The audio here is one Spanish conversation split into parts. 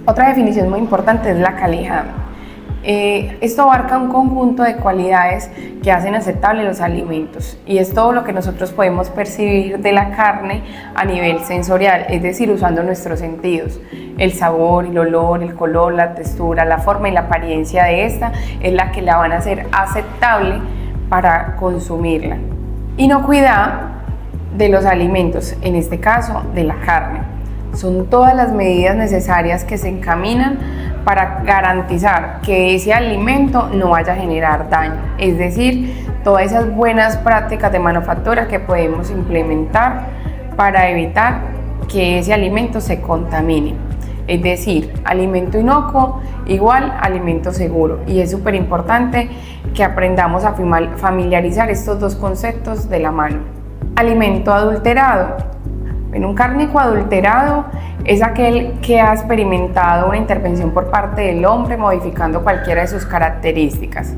Otra definición muy importante es la calidad. Esto abarca un conjunto de cualidades que hacen aceptables los alimentos y es todo lo que nosotros podemos percibir de la carne a nivel sensorial, es decir, usando nuestros sentidos. El sabor, el olor, el color, la textura, la forma y la apariencia de esta es la que la van a hacer aceptable para consumirla. Inocuidad de los alimentos, en este caso de la carne. Son todas las medidas necesarias que se encaminan para garantizar que ese alimento no vaya a generar daño, es decir, todas esas buenas prácticas de manufactura que podemos implementar para evitar que ese alimento se contamine. Es decir, alimento inocuo igual alimento seguro, y es súper importante que aprendamos a familiarizar estos dos conceptos de la mano. Alimento adulterado. En un cárnico adulterado es aquel que ha experimentado una intervención por parte del hombre modificando cualquiera de sus características.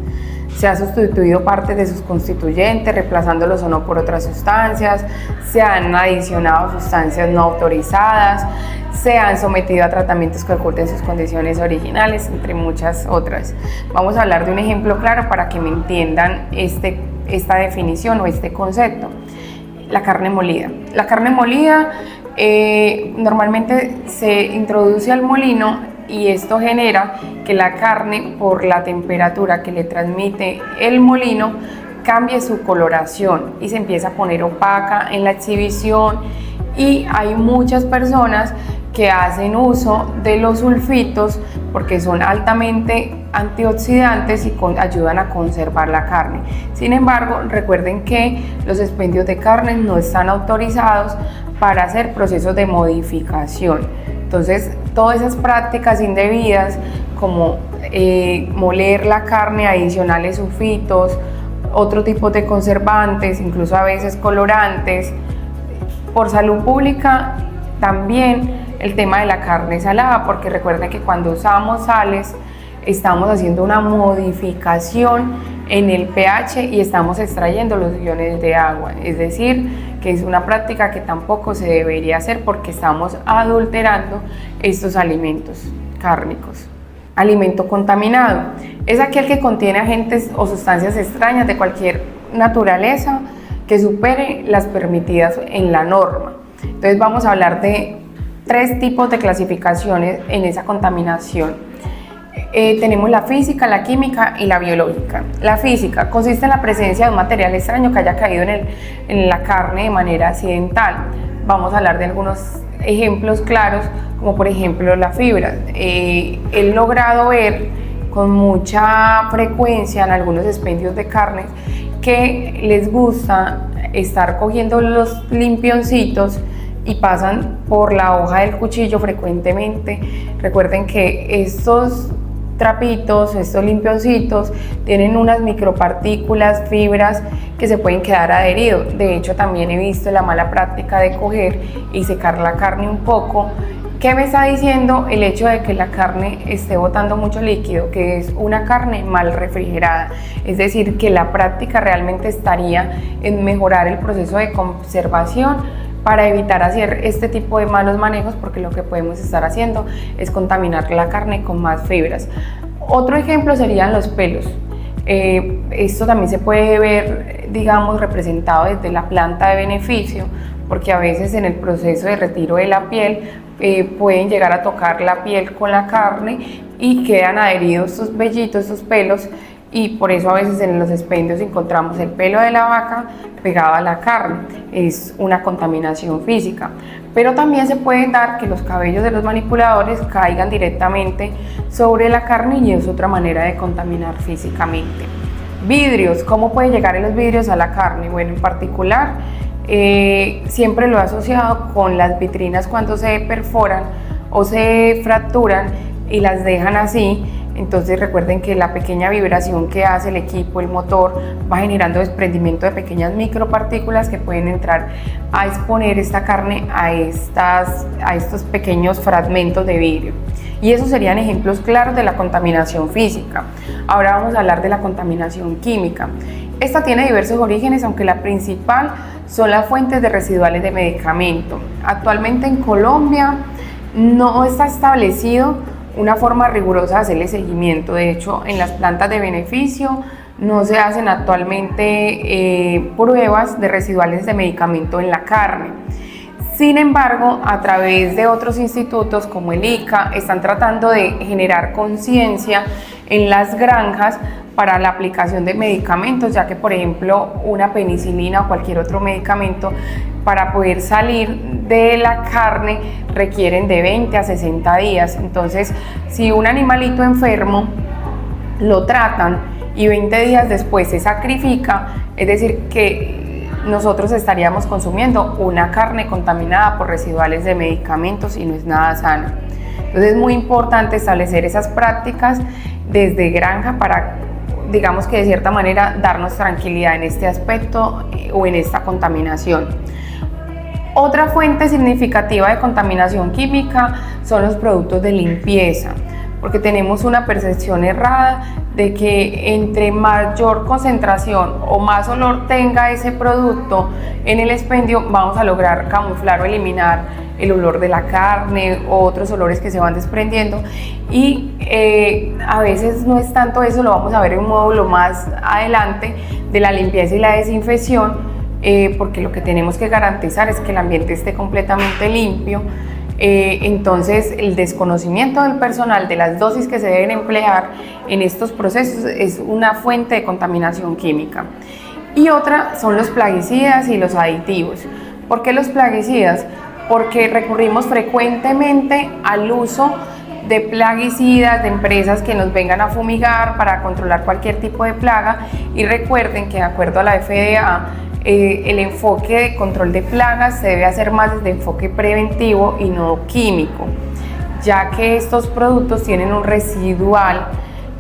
Se ha sustituido parte de sus constituyentes, reemplazándolos o no por otras sustancias, se han adicionado sustancias no autorizadas, se han sometido a tratamientos que oculten sus condiciones originales, entre muchas otras. Vamos a hablar de un ejemplo claro para que me entiendan esta definición o este concepto. La carne molida. La carne molida normalmente se introduce al molino y esto genera que la carne, por la temperatura que le transmite el molino, cambie su coloración y se empieza a poner opaca en la exhibición, y hay muchas personas que hacen uso de los sulfitos porque son altamente antioxidantes y ayudan a conservar la carne. Sin embargo, recuerden que los expendios de carne no están autorizados para hacer procesos de modificación. Entonces, todas esas prácticas indebidas como moler la carne, adicionales sulfitos, otro tipo de conservantes, incluso a veces colorantes, por salud pública también el tema de la carne salada, porque recuerden que cuando usamos sales estamos haciendo una modificación en el pH y estamos extrayendo los iones de agua, es decir, que es una práctica que tampoco se debería hacer porque estamos adulterando estos alimentos cárnicos. Alimento contaminado es aquel que contiene agentes o sustancias extrañas de cualquier naturaleza que supere las permitidas en la norma. Entonces vamos a hablar de 3 tipos de clasificaciones en esa contaminación. Tenemos la física, la química y la biológica. La física consiste en la presencia de un material extraño que haya caído en la carne de manera accidental. Vamos a hablar de algunos ejemplos claros, como por ejemplo la fibra. He logrado ver con mucha frecuencia en algunos expendios de carne que les gusta estar cogiendo los limpioncitos y pasan por la hoja del cuchillo frecuentemente. Recuerden que estos trapitos, estos limpioncitos, tienen unas micropartículas, fibras que se pueden quedar adheridos. De hecho, también he visto la mala práctica de coger y secar la carne un poco. ¿Qué me está diciendo el hecho de que la carne esté botando mucho líquido? Que es una carne mal refrigerada. Es decir, que la práctica realmente estaría en mejorar el proceso de conservación para evitar hacer este tipo de malos manejos, porque lo que podemos estar haciendo es contaminar la carne con más fibras. Otro ejemplo serían los pelos. Esto también se puede ver, digamos, representado desde la planta de beneficio, porque a veces en el proceso de retiro de la piel pueden llegar a tocar la piel con la carne y quedan adheridos estos vellitos, estos pelos, y por eso a veces en los expendios encontramos el pelo de la vaca pegado a la carne. Es una contaminación física. Pero también se puede dar que los cabellos de los manipuladores caigan directamente sobre la carne y es otra manera de contaminar físicamente. Vidrios. ¿Cómo puede llegar los vidrios a la carne? Bueno, en particular siempre lo he asociado con las vitrinas cuando se perforan o se fracturan y las dejan así. Entonces recuerden que la pequeña vibración que hace el equipo, el motor, va generando desprendimiento de pequeñas micropartículas que pueden entrar a exponer esta carne a estos pequeños fragmentos de vidrio. Y esos serían ejemplos claros de la contaminación física. Ahora vamos a hablar de la contaminación química. Esta tiene diversos orígenes, aunque la principal son las fuentes de residuales de medicamento. Actualmente en Colombia no está establecido una forma rigurosa de hacerle seguimiento. De hecho, en las plantas de beneficio no se hacen actualmente pruebas de residuales de medicamento en la carne. Sin embargo, a través de otros institutos como el ICA, están tratando de generar conciencia en las granjas para la aplicación de medicamentos, ya que, por ejemplo, una penicilina o cualquier otro medicamento, para poder salir de la carne, requieren de 20 a 60 días. Entonces, si un animalito enfermo lo tratan y 20 días después se sacrifica, es decir, que nosotros estaríamos consumiendo una carne contaminada por residuales de medicamentos y no es nada sano. Entonces es muy importante establecer esas prácticas desde granja para, digamos que de cierta manera, darnos tranquilidad en este aspecto o en esta contaminación. Otra fuente significativa de contaminación química son los productos de limpieza, porque tenemos una percepción errada de que entre mayor concentración o más olor tenga ese producto en el expendio, vamos a lograr camuflar o eliminar el olor de la carne o otros olores que se van desprendiendo, y a veces no es tanto eso, lo vamos a ver en un módulo más adelante de la limpieza y la desinfección, porque lo que tenemos que garantizar es que el ambiente esté completamente limpio. Entonces, el desconocimiento del personal de las dosis que se deben emplear en estos procesos es una fuente de contaminación química. Y otra son los plaguicidas y los aditivos. ¿Por qué los plaguicidas? Porque recurrimos frecuentemente al uso de plaguicidas, de empresas que nos vengan a fumigar para controlar cualquier tipo de plaga, y recuerden que de acuerdo a la FDA, el enfoque de control de plagas se debe hacer más desde enfoque preventivo y no químico, ya que estos productos tienen un residual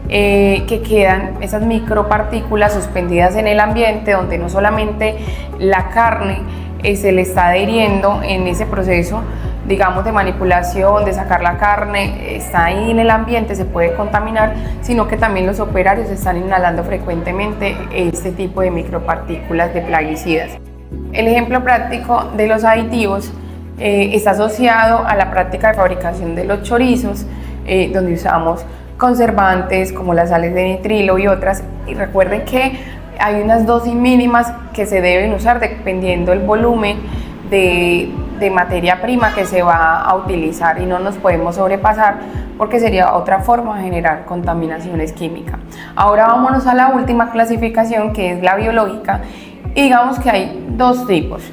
que quedan, esas micropartículas suspendidas en el ambiente, donde no solamente la carne se le está adhiriendo en ese proceso, digamos, de manipulación, de sacar la carne, está ahí en el ambiente, se puede contaminar, sino que también los operarios están inhalando frecuentemente este tipo de micropartículas de plaguicidas. El ejemplo práctico de los aditivos está asociado a la práctica de fabricación de los chorizos, donde usamos conservantes como las sales de nitrilo y otras, y recuerden que hay unas dosis mínimas que se deben usar dependiendo del volumen de materia prima que se va a utilizar, y no nos podemos sobrepasar porque sería otra forma de generar contaminaciones químicas. Ahora vámonos a la última clasificación, que es la biológica, y digamos que hay dos tipos: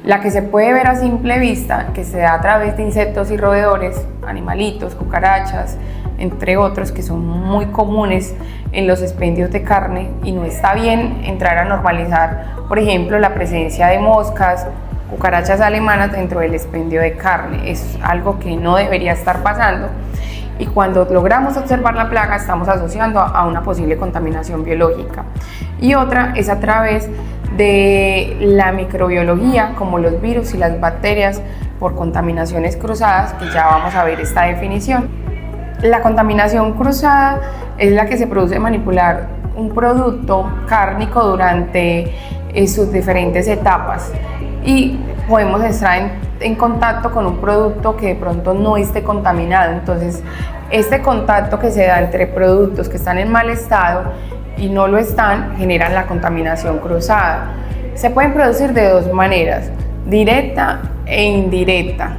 la que se puede ver a simple vista, que se da a través de insectos y roedores, animalitos, cucarachas, entre otros, que son muy comunes en los expendios de carne, y no está bien entrar a normalizar, por ejemplo, la presencia de moscas, cucarachas alemanas dentro del expendio de carne. Es algo que no debería estar pasando, y cuando logramos observar la plaga estamos asociando a una posible contaminación biológica. Y otra es a través de la microbiología, como los virus y las bacterias por contaminaciones cruzadas, que ya vamos a ver esta definición. La contaminación cruzada es la que se produce de manipular un producto cárnico durante sus diferentes etapas, y podemos estar en contacto con un producto que de pronto no esté contaminado. Entonces, este contacto que se da entre productos que están en mal estado y no lo están, generan la contaminación cruzada. Se pueden producir de dos maneras: directa e indirecta.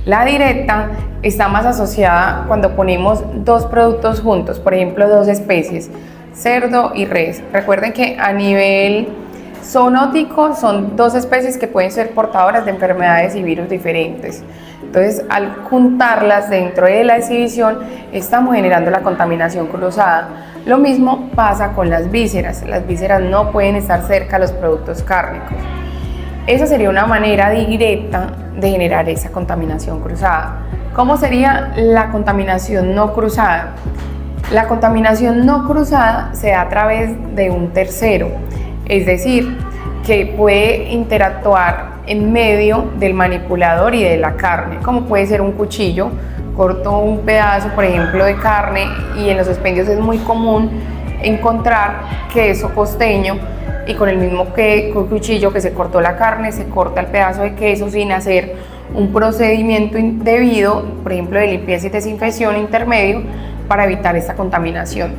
La directa está más asociada cuando ponemos dos productos juntos, por ejemplo, dos especies, cerdo y res. Recuerden que a nivel zoonótico son dos especies que pueden ser portadoras de enfermedades y virus diferentes. Entonces, al juntarlas dentro de la exhibición, estamos generando la contaminación cruzada. Lo mismo pasa con las vísceras. Las vísceras no pueden estar cerca de los productos cárnicos. Esa sería una manera directa de generar esa contaminación cruzada. ¿Cómo sería la contaminación no cruzada? La contaminación no cruzada se da a través de un tercero, es decir, que puede interactuar en medio del manipulador y de la carne, como puede ser un cuchillo. Corto un pedazo, por ejemplo, de carne, y en los expendios es muy común encontrar queso costeño y con el mismo cuchillo que se cortó la carne, se corta el pedazo de queso sin hacer un procedimiento indebido, por ejemplo de limpieza y desinfección intermedio, para evitar esta contaminación.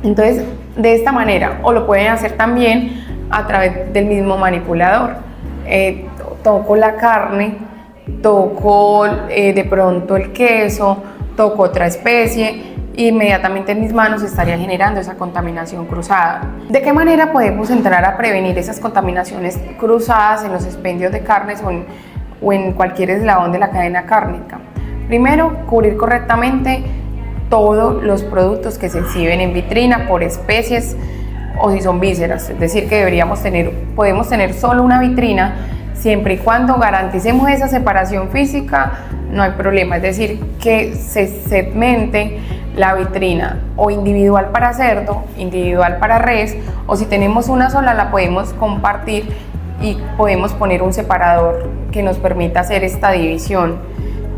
Entonces, de esta manera, o lo pueden hacer también a través del mismo manipulador. Toco la carne, toco de pronto el queso, toco otra especie, e inmediatamente en mis manos estaría generando esa contaminación cruzada. ¿De qué manera podemos entrar a prevenir esas contaminaciones cruzadas en los expendios de carnes o en cualquier eslabón de la cadena cárnica? Primero, cubrir correctamente todos los productos que se exhiben en vitrina por especies o si son vísceras, es decir, que podemos tener solo una vitrina siempre y cuando garanticemos esa separación física, no hay problema, es decir, que se segmente la vitrina o individual para cerdo, individual para res, o si tenemos una sola la podemos compartir y podemos poner un separador que nos permita hacer esta división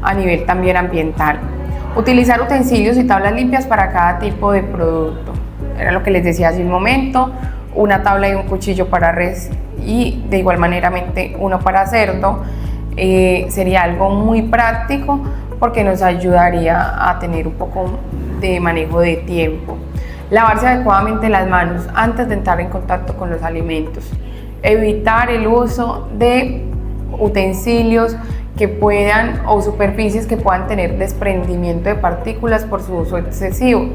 a nivel también ambiental. Utilizar utensilios y tablas limpias para cada tipo de producto. Era lo que les decía hace un momento, una tabla y un cuchillo para res y de igual manera uno para cerdo. Sería algo muy práctico porque nos ayudaría a tener un poco de manejo de tiempo. Lavarse adecuadamente las manos antes de entrar en contacto con los alimentos. Evitar el uso de utensilios que puedan o superficies que puedan tener desprendimiento de partículas por su uso excesivo.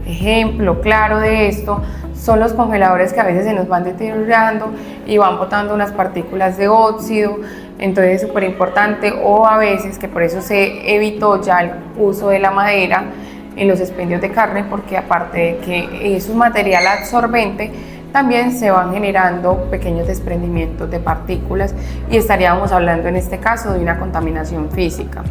Ejemplo claro de esto son los congeladores que a veces se nos van deteriorando y van botando unas partículas de óxido, entonces es súper importante, o a veces que por eso se evitó ya el uso de la madera en los expendios de carne, porque aparte de que es un material absorbente, también se van generando pequeños desprendimientos de partículas y estaríamos hablando en este caso de una contaminación física.